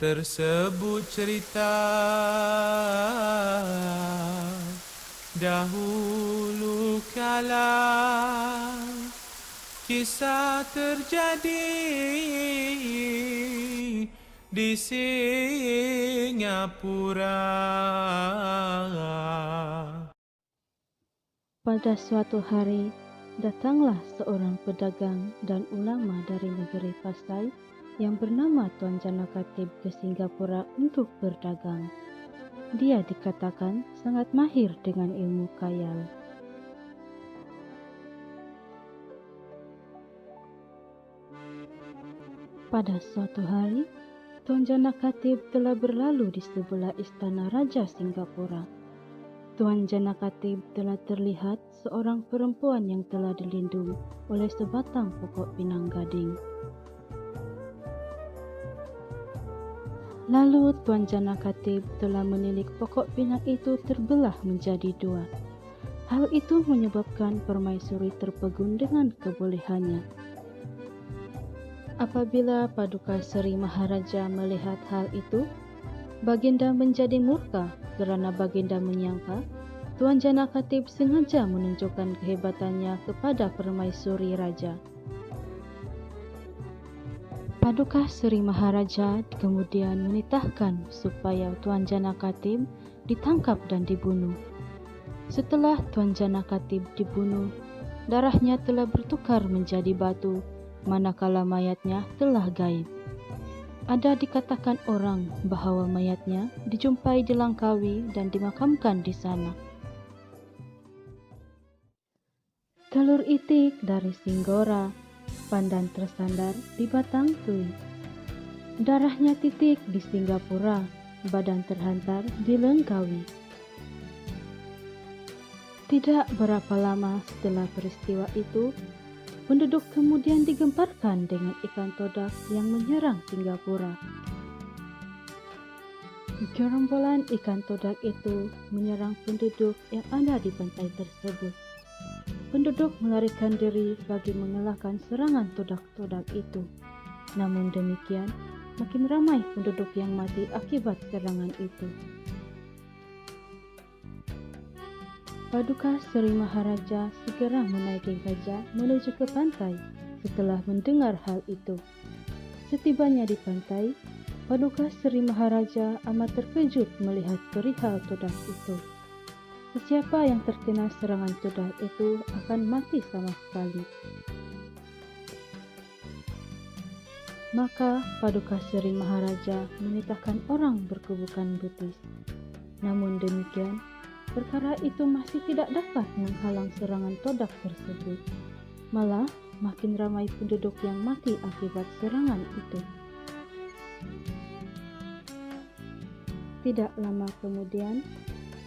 Tersebut cerita dahulu kala, kisah terjadi di Singapura. Pada suatu hari, datanglah seorang pedagang dan ulama dari negeri Pasai yang bernama Tuan Janakatib ke Singapura untuk berdagang. Dia dikatakan sangat mahir dengan ilmu khayal. Pada suatu hari, Tuan Janakatib telah berlalu di sebelah istana Raja Singapura. Tuan Janakatib telah terlihat seorang perempuan yang telah dilindung oleh sebatang pokok pinang gading. Lalu Tuan Janakatib telah menilik pokok pinang itu terbelah menjadi dua. Hal itu menyebabkan permaisuri terpegun dengan kebolehannya. Apabila Paduka Seri Maharaja melihat hal itu, Baginda menjadi murka kerana Baginda menyangka Tuan Janakatib sengaja menunjukkan kehebatannya kepada permaisuri raja. Paduka Seri Maharaja kemudian menitahkan supaya Tuan Janakatib ditangkap dan dibunuh. Setelah Tuan Janakatib dibunuh, darahnya telah bertukar menjadi batu, manakala mayatnya telah gaib. Ada dikatakan orang bahawa mayatnya dijumpai di Langkawi dan dimakamkan di sana. Telur itik dari Singgora, pandan tersandar di batang tui. Darahnya titik di Singapura, badan terhantar di Langkawi. Tidak berapa lama setelah peristiwa itu, penduduk kemudian digemparkan dengan ikan todak yang menyerang Singapura. Gerombolan ikan todak itu menyerang penduduk yang ada di pantai tersebut. Penduduk melarikan diri bagi mengelakkan serangan todak-todak itu. Namun demikian, makin ramai penduduk yang mati akibat serangan itu. Paduka Seri Maharaja segera menaiki gajah menuju ke pantai setelah mendengar hal itu. Setibanya di pantai, Paduka Seri Maharaja amat terkejut melihat perihal todak itu. Sesiapa yang terkena serangan todak itu akan mati sama sekali. Maka Paduka Seri Maharaja menitahkan orang berkubukan betis. Namun demikian, perkara itu masih tidak dapat menghalang serangan todak tersebut. Malah makin ramai penduduk yang mati akibat serangan itu. Tidak lama kemudian,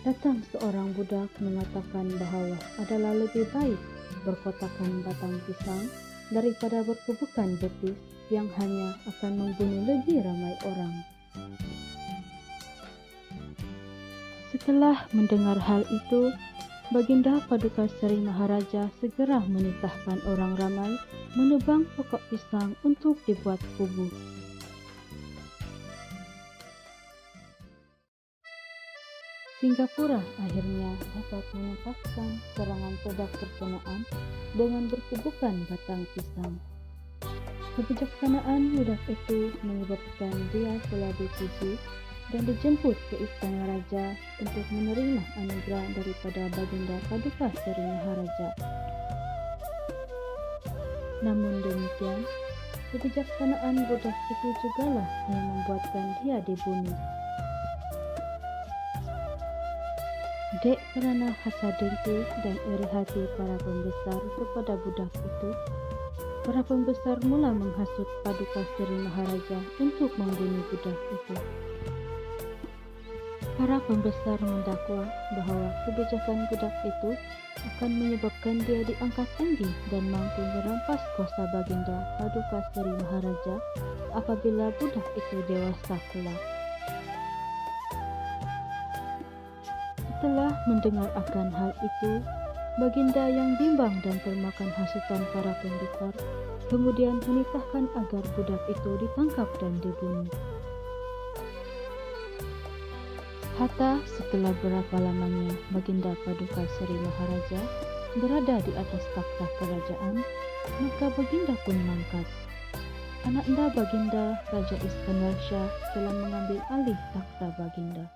datang seorang budak mengatakan bahawa adalah lebih baik berkotakan batang pisang daripada berkubukan betis yang hanya akan membunuh lebih ramai orang. Setelah mendengar hal itu, Baginda Paduka Seri Maharaja segera menitahkan orang ramai menebang pokok pisang untuk dibuat kubu. Singapura akhirnya dapat menuntaskan serangan todak berkenaan dengan berkubukan batang pisang. Kebijaksanaan budak itu menyebabkan dia telah dipuji dan dijemput ke istana raja untuk menerima anugerah daripada Baginda Paduka Seri Maharaja. Namun demikian, kebijaksanaan budak itu jugalah yang membuatkan dia dibunuh. Dek kerana hasad dengki dan iri hati para pembesar kepada budak itu, para pembesar mula menghasut Paduka Seri Maharaja untuk membunuh budak itu. Para pembesar mendakwa bahawa kebijakan budak itu akan menyebabkan dia diangkat tinggi dan mampu merampas kuasa Baginda Paduka Seri Maharaja apabila budak itu dewasa kelak. Setelah mendengar akan hal itu, Baginda yang bimbang dan termakan hasutan para pembesar kemudian menitahkan agar budak itu ditangkap dan dibunuh. Hatta setelah berapa lamanya Baginda Paduka Sri Maharaja berada di atas takhta kerajaan, maka Baginda pun mangkat. Ananda Baginda Raja Iskandar Shah telah mengambil alih takhta Baginda.